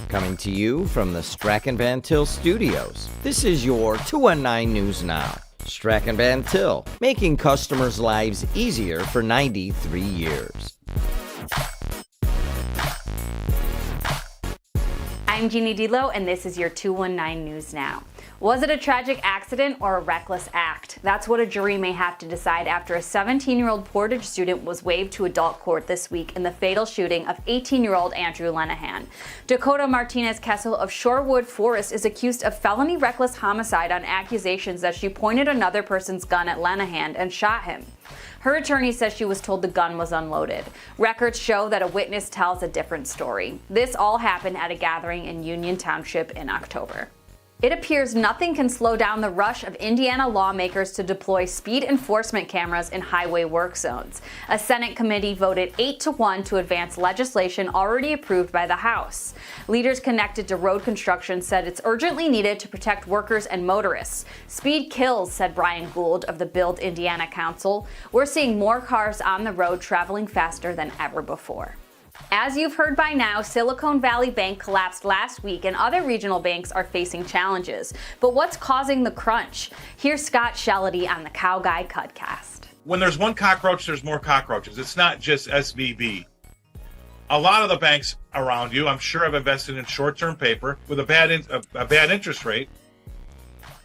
Coming to you from the Strachan Van Til studios, this is your 219 News Now. Strachan Van Til, making customers' lives easier for 93 years. I'm Jeannie Delo, and this is your 219 News Now. Was it a tragic accident or a reckless act? That's what a jury may have to decide after a 17-year-old Portage student was waived to adult court this week in the fatal shooting of 18-year-old Andrew Lenahan. Dakota Martinez-Kessel of Shorewood Forest is accused of felony reckless homicide on accusations that she pointed another person's gun at Lenahan and shot him. Her attorney says she was told the gun was unloaded. Records show that a witness tells a different story. This all happened at a gathering in Union Township in October. It appears nothing can slow down the rush of Indiana lawmakers to deploy speed enforcement cameras in highway work zones. A Senate committee voted 8-1 to advance legislation already approved by the House. Leaders connected to road construction said it's urgently needed to protect workers and motorists. Speed kills, said Brian Gould of the Build Indiana Council. We're seeing more cars on the road traveling faster than ever before. As you've heard by now, Silicon Valley Bank collapsed last week and other regional banks are facing challenges. But what's causing the crunch? Here's Scott Shellady on the Cow Guy Cudcast. When there's one cockroach, there's more cockroaches. It's not just SVB. A lot of the banks around you, I'm sure, have invested in short-term paper with a bad interest rate,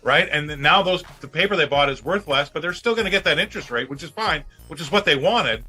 right? And then now the paper they bought is worth less, but they're still going to get that interest rate, which is fine, which is what they wanted.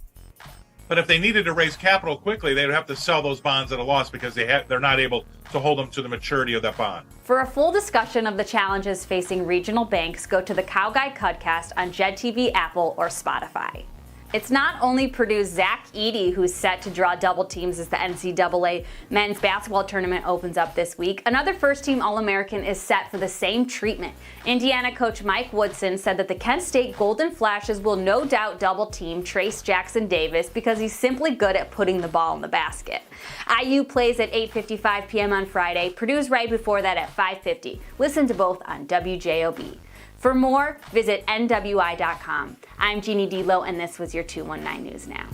But if they needed to raise capital quickly, they would have to sell those bonds at a loss because they're not able to hold them to the maturity of that bond. For a full discussion of the challenges facing regional banks, go to the Cow Guy Cudcast on Jed TV, Apple, or Spotify. It's not only Purdue's Zach Edey who's set to draw double teams as the NCAA men's basketball tournament opens up this week. Another first-team All-American is set for the same treatment. Indiana coach Mike Woodson said that the Kent State Golden Flashes will no doubt double team Trayce Jackson-Davis because he's simply good at putting the ball in the basket. IU plays at 8:55 p.m. on Friday. Purdue's right before that at 5:50. Listen to both on WJOB. For more, visit NWI.com. I'm Jeannie Delo, and this was your 219 News Now.